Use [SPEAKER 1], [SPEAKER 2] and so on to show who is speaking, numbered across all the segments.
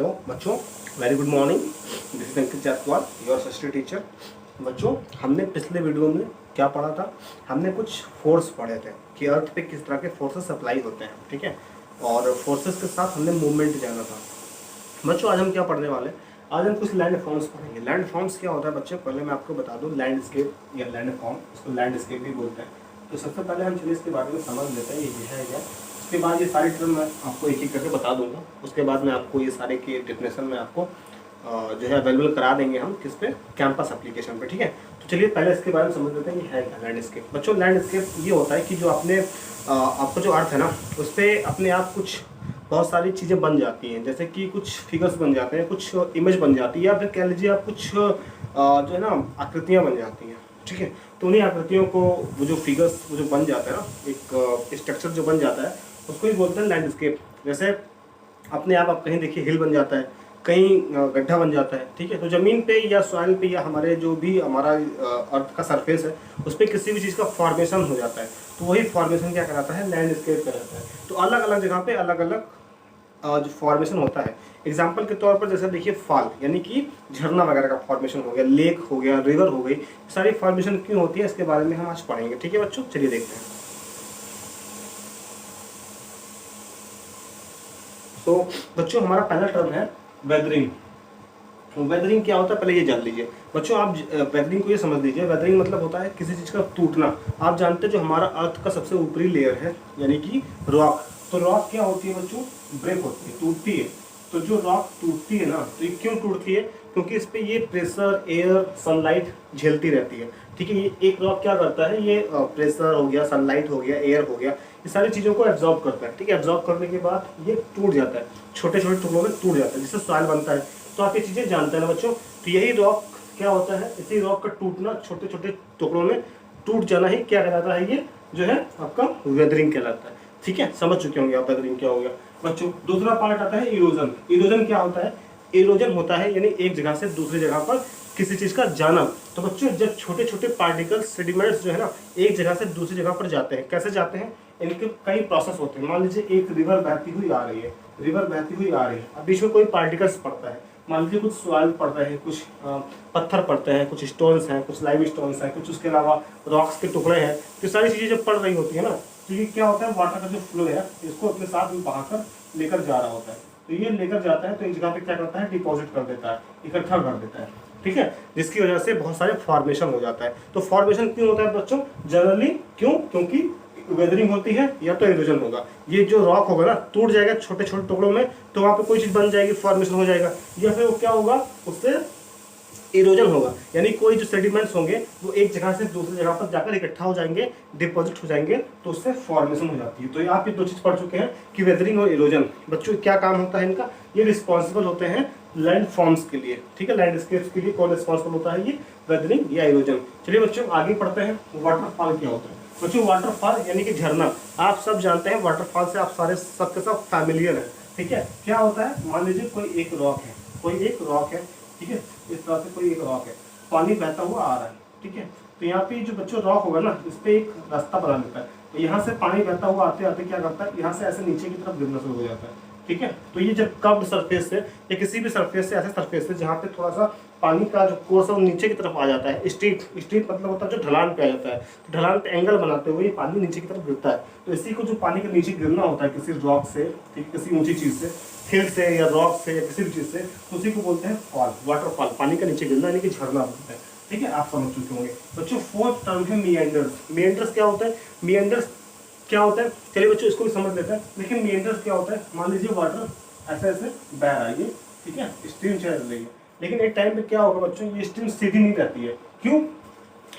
[SPEAKER 1] Hello बच्चों, very good morning. This is Ankit Jaiswal, your substitute teacher. बच्चों, हमने पिछले वीडियो में क्या पढ़ा था? हमने कुछ फोर्स पढ़े थे कि अर्थ पे किस तरह के फोर्सेस अप्लाई होते हैं, ठीक है। और फोर्सेस के साथ हमने मूवमेंट जाना था। बच्चों, आज हम क्या पढ़ने वाले हैं? आज हम कुछ लैंड फॉर्म्स पढ़ेंगे। लैंड फॉर्म्स क्या होता है बच्चों? पहले मैं आपको बता दूं, लैंडस्केप या लैंड फॉर्म, इसको लैंडस्केप भी बोलते हैं। तो सबसे पहले हम चलिए इसके बारे में समझ लेते हैं, ये है क्या। उसके बाद ये सारी टर्म मैं आपको एक एक करके बता दूंगा। उसके बाद मैं आपको ये सारे के डेफिनेशन में आपको जो है अवेलेबल करा देंगे हम किस पे, कैंपस एप्लीकेशन पे, ठीक है। तो चलिए पहले इसके बारे में समझ लेते हैं, ये है क्या लैंडस्केप। बच्चों, लैंडस्केप ये होता है कि जो अपने आपका जो अर्थ है ना, उस पर अपने आप कुछ बहुत सारी चीज़ें बन जाती हैं, जैसे कि कुछ फिगर्स बन जाते हैं, कुछ इमेज बन जाती है, या फिर कह लीजिए आप कुछ जो है ना आकृतियाँ बन जाती हैं, ठीक है। तो उन्हीं आकृतियों को वो जो फिगर्स वो जो बन जाता है ना, एक स्ट्रक्चर जो बन जाता है, उसको ही बोलते हैं लैंडस्केप। जैसे अपने आप कहीं देखिए हिल बन जाता है, कहीं गड्ढा बन जाता है, ठीक है। तो ज़मीन पे या सॉइल पे या हमारे जो भी हमारा अर्थ का सरफेस है, उस पर किसी भी चीज़ का फॉर्मेशन हो जाता है, तो वही फॉर्मेशन क्या कहलाता है? लैंडस्केप कहलाता है। तो अलग अलग जगह पे अलग अलग जो फॉर्मेशन होता है। एग्जाम्पल के तौर पर जैसे देखिए फॉल, यानी कि झरना वगैरह का फॉर्मेशन हो गया, लेक हो गया, रिवर हो गई, सारी फॉर्मेशन क्यों होती है इसके बारे में हम आज पढ़ेंगे, ठीक है बच्चों। चलिए देखते हैं। तो बच्चों, हमारा पहला टर्म है वेदरिंग। वेदरिंग क्या होता है पहले ये जान लीजिए बच्चों। आप वेदरिंग को ये समझ लीजिए, वेदरिंग मतलब होता है किसी चीज़ का टूटना। आप जानते हैं जो हमारा अर्थ का सबसे ऊपरी लेयर है, यानी कि रॉक, तो रॉक क्या होती है बच्चों? ब्रेक होती है, टूटती है। तो जो रॉक टूटती है ना, तो ये क्यों टूटती है? क्योंकि इस पे ये प्रेशर, एयर, सनलाइट झेलती रहती है, ठीक है। ये एक रॉक क्या करता है, ये प्रेशर हो गया, सनलाइट हो गया, एयर हो गया, ये सारी चीज़ों को एब्जॉर्ब करता है, ठीक है। एब्जॉर्ब करने के बाद ये टूट जाता है, छोटे छोटे टुकड़ों में टूट जाता है, जिससे सॉइल बनता है। तो आप ये चीज़ें जानते हैं ना बच्चों। तो यही रॉक क्या होता है, इसी रॉक का टूटना, छोटे छोटे टुकड़ों में टूट जाना ही क्या कहलाता है? ये जो है आपका वेदरिंग कहलाता है, ठीक है। समझ चुके होंगे आप वेदरिंग क्या हो गया बच्चों। दूसरा पार्ट आता है इरोजन। इरोजन क्या होता है? इरोजन होता है यानी एक जगह से दूसरी जगह पर किसी चीज़ का जाना। तो बच्चों, जब छोटे छोटे पार्टिकल्स, सेडिमेंट्स जो है ना, एक जगह से दूसरी जगह पर जाते हैं, कैसे जाते हैं? इनके कई प्रोसेस होते हैं। मान लीजिए एक रिवर बहती हुई आ रही है, रिवर बहती हुई आ रही है, अब बीच में कोई पार्टिकल्स पड़ता है। मान लीजिए कुछ सॉइल पड़ता है, कुछ पत्थर पड़ते हैं, कुछ स्टोन्स हैं, कुछ लाइव स्टोन्स हैं, कुछ उसके अलावा रॉक्स के टुकड़े हैं। तो सारी चीज़ें जब पड़ रही होती है ना, तो ये क्या होता है? वाटर का जो फ्लो है, इसको अपने साथ में बहाकर लेकर जा रहा होता है। तो ये लेकर जाता है, तो एक जगह पे क्या करता है? डिपॉजिट कर देता है, इकट्ठा कर देता है, ठीक है। जिसकी वजह से बहुत सारे फॉर्मेशन हो जाता है। तो फॉर्मेशन क्यों होता है बच्चों? जनरली क्यों? क्योंकि वेदरिंग होती है या तो इरोजन होगा। ये जो रॉक होगा ना, टूट जाएगा छोटे छोटे टुकड़ों में, तो वहाँ पे कोई चीज़ बन जाएगी, फॉर्मेशन हो जाएगा। या फिर वो क्या होगा, उससे इरोजन होगा, यानी कोई जो सेडिमेंट्स होंगे वो एक जगह से दूसरी जगह पर जाकर इकट्ठा हो जाएंगे, डिपॉजिट हो जाएंगे, तो उससे फॉर्मेशन हो जाती है। तो आप ये दो चीज़ पढ़ चुके हैं कि वेदरिंग और इरोजन। बच्चों, क्या काम होता है इनका? ये रिस्पॉन्सिबल होते हैं लैंड फॉर्म्स के लिए, ठीक है। लैंडस्केप्स के लिए कौन रिस्पॉन्सिबल होता है? ये वेदरिंग या इरोजन। चलिए बच्चों, आगे पढ़ते हैं। वाटरफॉल क्या होता है बच्चों? वाटरफॉल यानी कि झरना। आप सब जानते हैं वाटरफॉल से, आप सारे सबके सब फैमिलियर हैं, ठीक है। क्या होता है? मान लीजिए कोई एक रॉक है, कोई एक रॉक है, ठीक है। इस तरह से कोई एक रॉक है, पानी बहता हुआ आ रहा है, ठीक है। तो यहाँ पे जो बच्चों रॉक होगा ना, इस पे एक रास्ता बना लेता है। तो यहाँ से पानी बहता हुआ आते आते क्या करता है? यहाँ से ऐसे नीचे की तरफ गिरना शुरू हो जाता है, ठीक है। तो ये जब कर्व्ड सरफेस से या किसी भी सरफेस से, ऐसे सरफेस से जहाँ पे थोड़ा सा पानी का जो कोर्स है वो नीचे की तरफ आ जाता है, स्ट्रीट स्ट्रीट मतलब होता है जो ढलान पे आ जाता है, तो ढलान पे एंगल बनाते हुए ये पानी नीचे की तरफ गिरता है। तो इसी को जो पानी के नीचे गिरना होता है किसी रॉक से, ठीक, किसी ऊंची चीज़ से, हिल से या रॉक से या किसी भी चीज़ से, तो उसी को बोलते हैं फॉल, वाटरफॉल, पानी का नीचे गिरना यानी कि झरना बोलते हैं, ठीक है। आप समझ चुके होंगे बच्चों। फोर्थ टर्म है मिएंडर्स। मिएंडर्स क्या होता है? मिएंडर्स क्या होता है? चलिए बच्चों, इसको भी समझ लेते हैं। लेकिन मिएंडर्स क्या होता है? मान लीजिए वाटर ऐसे ऐसे बह रहा है, ये ठीक है, स्ट्रीम चल रही है, लेकिन एक टाइम पे क्या होगा बच्चों? ये स्ट्रीम सीधी नहीं रहती है। क्यों?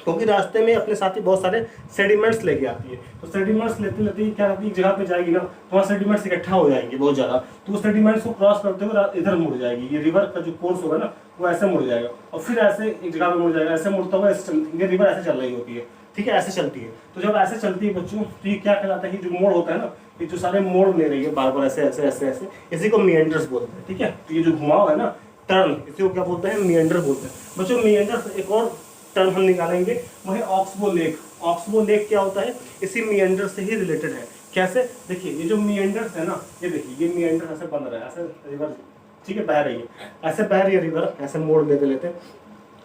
[SPEAKER 1] क्योंकि रास्ते में अपने साथ ही बहुत सारे सेडिमेंट्स लेके आती है। तो सेडिमेंट्स लेते लेते क्या होती है, एक जगह पे जाएगी ना, तो वहाँ सेडिमेंट्स इकट्ठा हो जाएंगे बहुत ज़्यादा, तो उस सेडिमेंट्स को क्रॉस करते हुए इधर मुड़ जाएगी। ये रिवर का जो कोर्स होगा ना, वो ऐसे मुड़ जाएगा और फिर ऐसे एक जगह पे मुड़ जाएगा, ऐसे मुड़ता हुआ ऐसे ये रिवर ऐसे चल रही होती है, ठीक है, ऐसे चलती है। तो जब ऐसे चलती है बच्चों, तो ये क्या कहलाता है? जो मोड़ होता है ना, ये जो सारे मोड़ ले रही है बार बार ऐसे ऐसे ऐसे ऐसे, इसी को मिएंडर्स बोलते हैं, ठीक है। तो ये जो घुमाव है ना, टर्न, इसी को क्या बोलते हैं? मिएंडर बोलते हैं बच्चों। मिएंडर एक और टर्म हम निकालेंगे, वो है ऑक्सबो लेक। ऑक्सबो लेक क्या होता है? इसी मिएंडर से ही रिलेटेड है। कैसे? देखिए, ये जो मिएंडर्स है ना, ये देखिए, ये मिएंडर ऐसे बन रहा है, ऐसे रिवर ठीक है, बह रही है, ऐसे बह रही है रिवर, ऐसे मोड़ लेते लेते,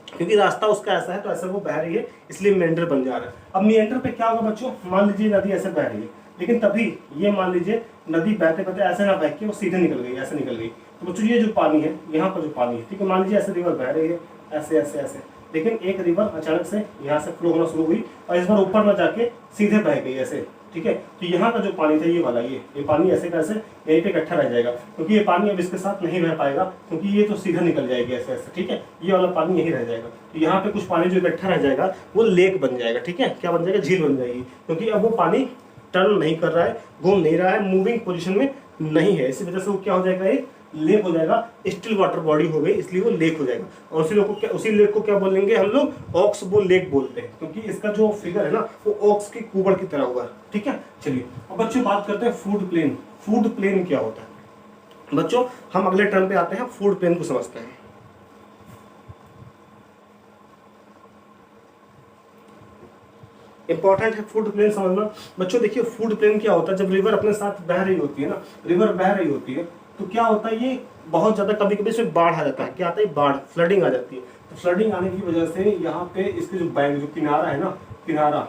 [SPEAKER 1] क्योंकि रास्ता उसका ऐसा है तो ऐसे वो बह रही है, इसलिए मेंढर बन जा रहा है। अब मेंढर पे क्या होगा बच्चों, मान लीजिए नदी ऐसे बह रही है, लेकिन तभी ये मान लीजिए नदी बहते बहते ऐसे ना बह के वो सीधे निकल गई, ऐसे निकल गई, तो बच्चों ये जो पानी है, यहाँ पर जो पानी है, ठीक है, मान लीजिए ऐसे रिवर बह रही है, ऐसे ऐसे ऐसे, लेकिन एक रिवर अचानक से यहाँ से फ्लो होना शुरू हुई और इस बार ऊपर में जाके सीधे बह गई ऐसे, ठीक है। तो यहाँ का जो पानी था ये वाला, ये पानी ऐसे कैसे यहीं पे इकट्ठा रह जाएगा, क्योंकि ये पानी अब इसके साथ नहीं रह पाएगा, क्योंकि ये तो सीधा निकल जाएगी ऐसे ऐसे, ठीक है, ये वाला पानी यहीं रह जाएगा। तो यहाँ पे कुछ पानी जो इकट्ठा रह जाएगा वो लेक बन जाएगा, ठीक है, क्या बन जाएगा, झील बन जाएगी, क्योंकि अब वो पानी टर्न नहीं कर रहा है, घूम नहीं रहा है, मूविंग पोजिशन में नहीं है, इसी वजह से वो क्या हो जाएगा, एक लेक हो जाएगा, स्टिल वाटर बॉडी हो गई, इसलिए वो लेक हो जाएगा। और उसी लेक को क्या बोलेंगे हम लोग, ऑक्सबो लेक बोलते हैं, क्योंकि इसका जो फिगर है ना वो ऑक्स की कुबड़ की तरह हुआ है, ठीक है। चलिए अब बच्चों बात करते हैं फूड प्लेन। फूड प्लेन क्या होता है बच्चों, हम अगले टर्म पे आते हैं, फूड प्लेन को समझते हैं। इंपॉर्टेंट है फूड प्लेन समझना बच्चों। देखिए फूड प्लेन क्या होता है, जब रिवर अपने साथ बह रही होती है ना, रिवर बह रही होती है तो क्या होता है, ये बहुत ज्यादा कभी कभी इसमें बाढ़ आ जाता है, क्या आता है, बाढ़, फ्लडिंग आ जाती है। तो फ्लडिंग आने की वजह से यहाँ पे इसके जो बैंक, जो किनारा है ना, किनारा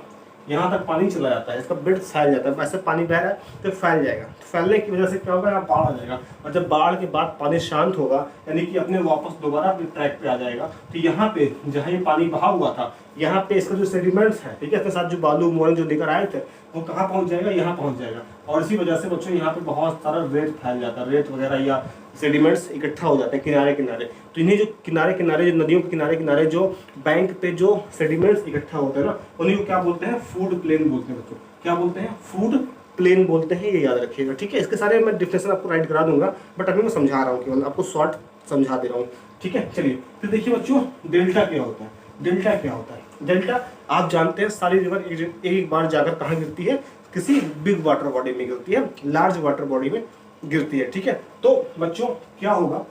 [SPEAKER 1] यहाँ तक पानी चला जाता है, इसका बेड फैल जाता है, ऐसे पानी बह रहा है तो फैल जाएगा, तो फैलने की वजह से क्या होगा, यहाँ बाढ़ आ जाएगा, और जब बाढ़ के बाद पानी शांत होगा, यानी कि अपने वापस दोबारा अपने ट्रैक पे आ जाएगा, तो यहाँ पे जहाँ ये पानी बहा हुआ था, यहाँ पे इसका जो सेडिमेंट्स है, ठीक है, इसके साथ जो बालू मोरंग जो लेकर आए थे वो कहाँ पहुँच जाएगा, यहाँ पहुँच जाएगा, और इसी वजह से बच्चों यहाँ पे बहुत सारा रेत फैल जाता है, रेत वगैरह या सेडिमेंट्स इकट्ठा हो जाते हैं किनारे किनारे। तो इन्हीं जो किनारे किनारे, जो नदियों के किनारे किनारे जो बैंक पे जो सेडिमेंट्स इकट्ठा होते हैं ना, उन्हीं को क्या बोलते हैं, फूड प्लेन बोलते हैं बच्चों, क्या बोलते हैं, फूड प्लेन बोलते हैं, ये याद रखिएगा, ठीक है। इसके सारे मैं डिफिनेशन आपको राइट करा दूंगा, बट अभी मैं समझा रहा हूँ, केवल आपको शॉर्ट समझा दे रहा हूँ, ठीक है। चलिए फिर देखिए बच्चों, डेल्टा क्या होता है, डेल्टा क्या होता है। डेल्टा आप जानते हैं, सारी रिवर एक बार जाकर कहाँ गिरती है, किसी बिग वाटर बॉडी में गिरती है, लार्ज वाटर बॉडी में गिरती है, ठीक है। तो बच्चों क्या होगा,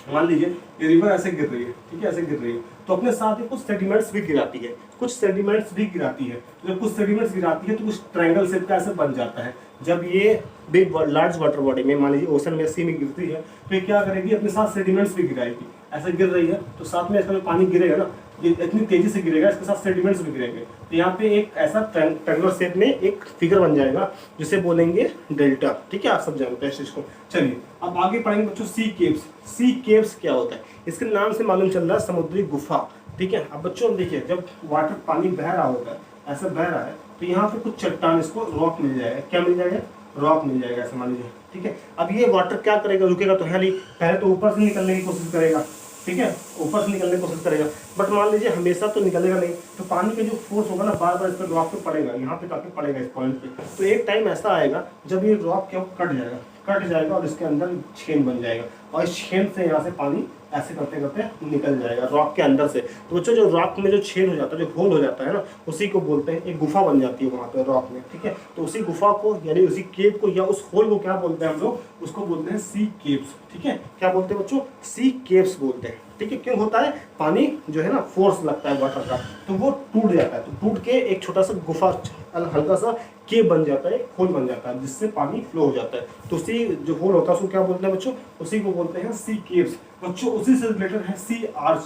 [SPEAKER 1] मान लीजिए ये रिवर ऐसे गिर रही है, ठीक है, ऐसे गिर रही है, तो अपने साथ ही कुछ सेडिमेंट्स भी गिराती है, कुछ सेडिमेंट्स भी गिराती है। जब कुछ सेडिमेंट्स गिराती है तो कुछ ट्रायंगल शेप का ऐसे बन जाता है। जब ये बिग लार्ज वाटर बॉडी में, मान लीजिए ओशन में, सी में गिरती है, तो ये क्या करेगी, अपने साथ सेडिमेंट्स भी गिराएगी। ऐसे गिर रही है तो साथ में इसका जो पानी गिरेगा ना, ये इतनी तेजी से गिरेगा, इसके साथ सेडिमेंट्स भी गिरेंगे, तो यहाँ पे एक ऐसा ट्रायंगुलर शेप में एक फिगर बन जाएगा जिसे बोलेंगे डेल्टा, ठीक है, आप सब जानते हैं इस चीज को। चलिए अब आगे पढ़ेंगे बच्चों, सी केव्स। सी केव्स क्या होता है, इसके नाम से मालूम चल रहा है समुद्री गुफा, ठीक है। अब बच्चों देखिए, जब वाटर पानी बह रहा होता है, ऐसा बह रहा है, तो यहाँ पे कुछ चट्टान, इसको रॉक मिल जाएगा, क्या मिल जाएगा, रॉक मिल जाएगा, ऐसा मान लीजिए, ठीक है। अब ये वाटर क्या करेगा, रुकेगा तो है नहीं, पहले तो ऊपर से निकलने की कोशिश करेगा, ठीक है, ऊपर से निकलने की कोशिश करेगा, बट मान लीजिए हमेशा तो निकलेगा नहीं, तो पानी का जो फोर्स होगा ना, बार बार इस पर रॉक पे पड़ेगा, यहाँ पे काफी पड़ेगा इस पॉइंट पे। तो एक टाइम ऐसा आएगा जब ये रॉक क्या कट जाएगा और इसके अंदर छेद बन जाएगा, और इस छेद से यहाँ से पानी ऐसे करते करते निकल जाएगा रॉक के अंदर से। तो बच्चों जो रॉक में जो छेद हो जाता है, जो होल हो जाता है ना, उसी को बोलते हैं, एक गुफा बन जाती है वहाँ पे रॉक में, ठीक है। तो उसी गुफा को, यानी उसी केव को या उस होल को क्या बोलते हैं हम लोग, उसको बोलते हैं सी केव्स, ठीक है। क्या बोलते हैं बच्चों, सी केव्स बोलते हैं, ठीक है। क्यों होता है, पानी जो है ना, फोर्स लगता है वाटर का, तो वो टूट जाता है, तो टूट के एक छोटा सा गुफा, हल्का सा केव बन जाता है, होल बन जाता है, जिससे पानी फ्लो हो जाता है। तो उसी जो होल होता है उसको क्या बोलते हैं बच्चों, उसी को बोलते हैं सी केव्स। बच्चों उसी से रिलेटेड है सी आर्च,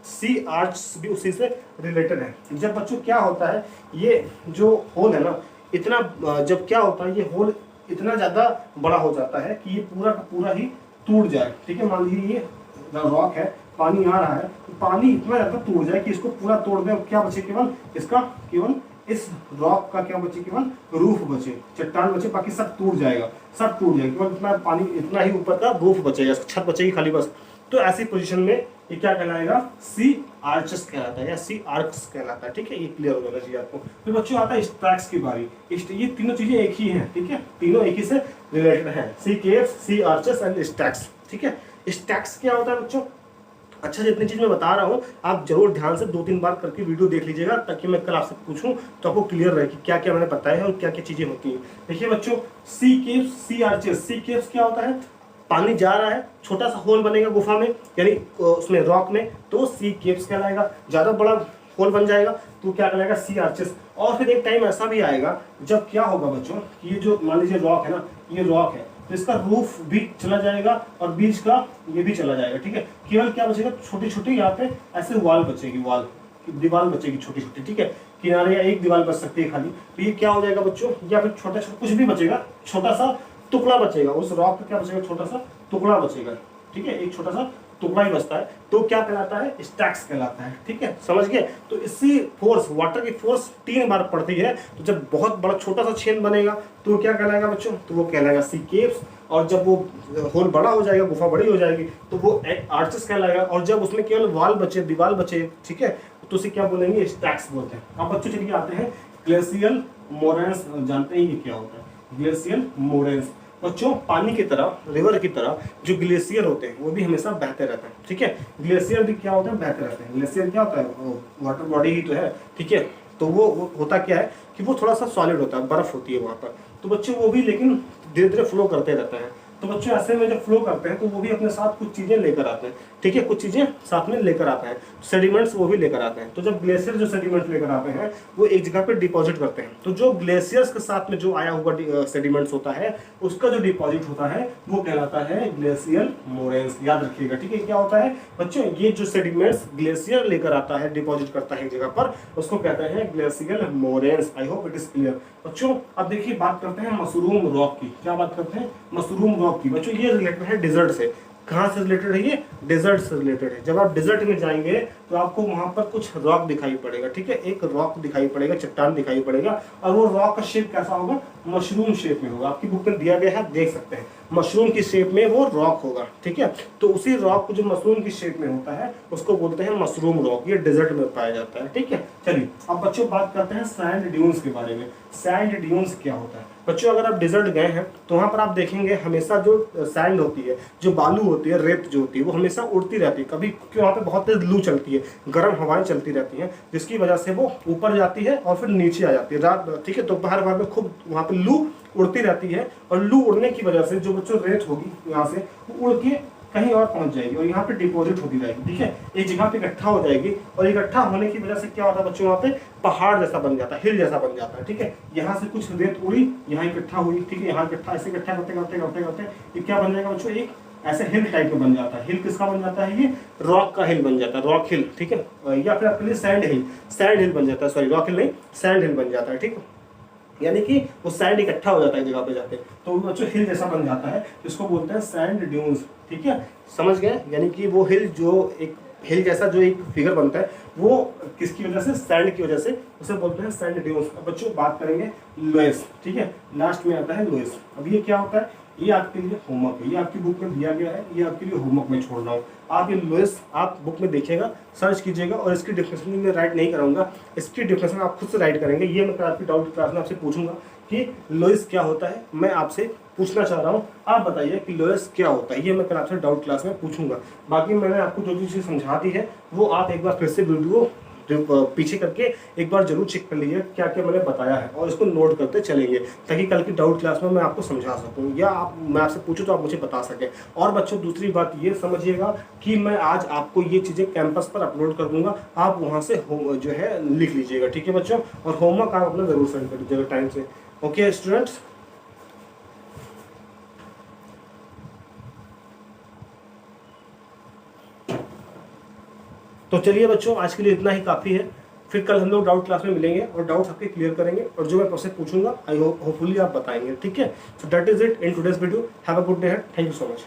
[SPEAKER 1] सी आर्च भी उसी से रिलेटेड है। जब बच्चों क्या होता है, ये जो होल है ना, इतना जब क्या होता है, ये होल इतना ज्यादा बड़ा हो जाता है कि ये पूरा का पूरा ही टूट जाए, ठीक है। मान लीजिए ये रॉक है, पानी आ रहा है, तो पानी इतना ज्यादा टूट जाए कि इसको पूरा तोड़ दें, क्या बचे, केवल इसका, केवल इस रॉक का क्या बचे, केवल रूफ बचे, चट्टान बचे, बाकी सब टूट जाएगा, सब टूट जाएगा, केवल इतना पानी, इतना ही ऊपर का रूफ बचेगा, छत बचेगी खाली बस। तो ऐसी पोजीशन में ये क्या कहलाएगा, सी आर्चेस कहलाता है या सी आर्क्स कहलाता है, ठीक है। ये क्लियर हो जाना चाहिए आपको। फिर बच्चों आता है स्टैक्स की बारी। ये तीनों चीजें एक ही हैं, ठीक है, तीनों एक ही से रिलेटेड हैं, sea caves, sea arches and stacks, ठीक है। स्टैक्स क्या होता है बच्चों, अच्छा जितनी चीज मैं बता रहा हूँ आप जरूर ध्यान से 2-3 बार करके वीडियो देख लीजिएगा, ताकि मैं कल आपसे पूछूं तो आपको क्लियर रहे कि क्या क्या मैंने बताया है और क्या क्या चीजें होती हैं। देखिए बच्चों, सी केव्स, सी आर्चेस। सी केव्स क्या होता है, पानी जा रहा है, छोटा सा होल बनेगा गुफा में, यानी उसमें रॉक में, तो सी केव्स कहलाएगा। ज्यादा बड़ा होल बन जाएगा तो क्या कहलाएगा, सी आर्चेस। और फिर एक टाइम ऐसा भी आएगा जब क्या होगा बच्चों, ये जो मान लीजिए रॉक है ना, ये रॉक है, तो इसका रूफ भी चला जाएगा और बीच का ये भी चला जाएगा, ठीक है। केवल क्या बचेगा, छोटी छोटी यहाँ पे ऐसे वॉल बचेगी, वॉल दीवार बचेगी छोटी छोटी, ठीक है। किनारे या एक दीवार बच सकती है खाली। तो ये क्या हो जाएगा बच्चों, या फिर छोटा छोटा कुछ भी बचेगा, छोटा सा टुकड़ा बचेगा, उस रॉक का क्या बचेगा, छोटा सा टुकड़ा बचेगा, ठीक है। एक छोटा सा टुकड़ा ही बचता है, तो क्या कहलाता है, स्टैक्स कहलाता है, ठीक है, समझ गए। तो इसी फोर्स, वाटर की फोर्स 3 बार पड़ती है, तो जब बहुत बड़ा छोटा सा छेद बनेगा तो क्या कहलाएगा बच्चों, तो वो कहलाएगा सी केव्स। और जब वो होल बड़ा हो जाएगा, गुफा बड़ी हो जाएगी, तो वो आर्चेस कहलाएगा। और जब उसमें केवल वॉल बचे, दीवार बचे, ठीक है, तो उसे क्या बोलेंगे, स्टैक्स बोलते हैं। अब बच्चों चलिए आते हैं ग्लेशियल मोरेन्स, जानते हैं ये क्या होता है, ग्लेशियल मोरेन्स। बच्चों पानी की तरह, रिवर की तरह जो ग्लेशियर होते हैं वो भी हमेशा बहते रहते हैं, ठीक है। ग्लेशियर भी क्या होता है, बहते रहते हैं। ग्लेशियर क्या होता है, वाटर बॉडी ही तो है, ठीक है। तो वो होता क्या है कि वो थोड़ा सा सॉलिड होता है, बर्फ होती है वहाँ पर। तो बच्चों वो भी लेकिन धीरे धीरे फ्लो करते रहते हैं। तो बच्चों ऐसे में जब फ्लो करते हैं तो वो भी अपने साथ कुछ चीजें लेकर आते हैं, ठीक है, कुछ चीजें साथ में लेकर आते हैं, सेडिमेंट्स वो भी लेकर आते हैं। तो जब ग्लेशियर जो सेडिमेंट्स लेकर आते हैं वो एक जगह पे डिपॉजिट करते हैं। तो जो ग्लेशियर्स के साथ में जो आया हुआ सेडिमेंट्स होता है उसका जो डिपॉजिट होता है वो कहलाता है ग्लेशियल मोरेन्स, याद रखिएगा, ठीक है। क्या होता है बच्चों, ये जो सेडिमेंट्स ग्लेशियर लेकर आता है, डिपॉजिट करता है एक जगह पर, उसको कहते हैं glacial moraines. I hope it is clear बच्चों। अब देखिए बात करते हैं मशरूम रॉक की। क्या बात करते हैं, मशरूम रॉक की। बच्चों ये रिलेटेड है डेजर्ट से। कहाँ से रिलेटेड है, ये डेजर्ट से रिलेटेड है। जब आप डेजर्ट में जाएंगे तो आपको वहां पर कुछ रॉक दिखाई पड़ेगा, ठीक है, एक रॉक दिखाई पड़ेगा, चट्टान दिखाई पड़ेगा, और वो रॉक का शेप कैसा होगा, मशरूम शेप में होगा। आपकी बुक में दिया गया है, देख सकते हैं, मशरूम की शेप में वो रॉक होगा, ठीक है। तो उसी रॉक को जो मशरूम की शेप में होता है उसको बोलते हैं मशरूम रॉक। ये डेजर्ट में पाया जाता है, ठीक है। चलिए अब बच्चों बात करते हैं सैंड ड्यून्स के बारे में। सैंड ड्यून्स क्या होता है बच्चों, अगर आप डेजर्ट गए हैं तो वहां पर आप देखेंगे हमेशा जो सैंड होती है, जो बालू होती है, रेत जो होती है, वो हमेशा उड़ती रहती है। कभी क्योंकि वहाँ पे बहुत तेज लू चलती है, गर्म हवाएं चलती रहती हैं, जिसकी वजह से वो ऊपर जाती है और फिर नीचे आ जाती है रात, ठीक है। दोपहर भर में खूब वहाँ पे लू उड़ती रहती है, और लू उड़ने की वजह से जो बच्चों रेत होगी यहाँ से वो उड़ के कहीं और पहुंच जाएगी और यहाँ पे डिपॉजिट होती रहेगी, ठीक है, एक जगह पे इकट्ठा हो जाएगी। और इकट्ठा होने की वजह से क्या होता है बच्चों, वहाँ पे पहाड़ जैसा बन जाता है, हिल जैसा बन जाता है, ठीक है। यहाँ से कुछ रेत उड़ी, यहाँ इकट्ठा हुई, ठीक है, यहाँ इकट्ठा, ऐसे इकट्ठा करते करते करते करते ये क्या बन जाएगा बच्चों, एक ऐसे हिल टाइप में बन जाता है। हिल किसका बन जाता है, ये रॉक का हिल बन जाता है, रॉक हिल, ठीक है। या फिर आपके लिए सैंड हिल बन जाता है, सॉरी रॉक हिल नहीं, सैंड हिल बन जाता है, ठीक है। यानी कि वो सैंड इकट्ठा हो जाता है जगह पे जाके, तो बच्चों हिल जैसा बन जाता है, इसको बोलते हैं सैंड ड्यून्स, ठीक है, समझ गए। यानी कि वो हिल, जो एक हिल जैसा जो एक फिगर बनता है वो किसकी वजह से, सैंड की वजह से, उसे बोलते हैं सैंड ड्यून्स। अब बच्चों बात करेंगे लोएस, ठीक है, लास्ट में आता है लोएस। अब ये क्या होता है, ये आपके लिए होमवर्क है, ये आपकी बुक में दिया गया है, ये आपके लिए होमवर्क में छोड़ रहा हूँ। आप ये लोएस आप बुक में देखिएगा, सर्च कीजिएगा, और इसकी डिफिनेशन मैं राइट नहीं कराऊंगा, इसकी डिफिनेशन आप खुद से राइट करेंगे। ये मैं आपकी डाउट क्लास में आपसे पूछूंगा कि लोएस क्या होता है, मैं आपसे पूछना चाह रहा हूँ, आप बताइए कि लोएस क्या होता है। ये मैं कल आपसे डाउट क्लास में पूछूंगा। बाकी मैंने आपको जो चीज़ समझा दी है वो आप एक बार फिर से वीडियो पीछे करके एक बार जरूर चेक कर लीजिए क्या क्या मैंने बताया है, और इसको नोट करते चलेंगे, ताकि कल की डाउट क्लास में मैं आपको समझा सकूं, या मैं आपसे पूछूं तो आप मुझे बता सकें। और बच्चों दूसरी बात ये समझिएगा कि मैं आज आपको ये चीज़ें कैंपस पर अपलोड कर दूंगा, आप वहाँ से जो है लिख लीजिएगा, ठीक है बच्चों। और होमवर्क आप अपना जरूर सेंड कर दीजिएगा टाइम से। ओके स्टूडेंट्स, तो चलिए बच्चों आज के लिए इतना ही काफ़ी है। फिर कल हम लोग डाउट क्लास में मिलेंगे और डाउट्स आपके क्लियर करेंगे, और जो मैं आपसे पूछूंगा आई होपफुली आप बताएंगे, ठीक है। So that is it in today's video. Have a good day, thank you so much.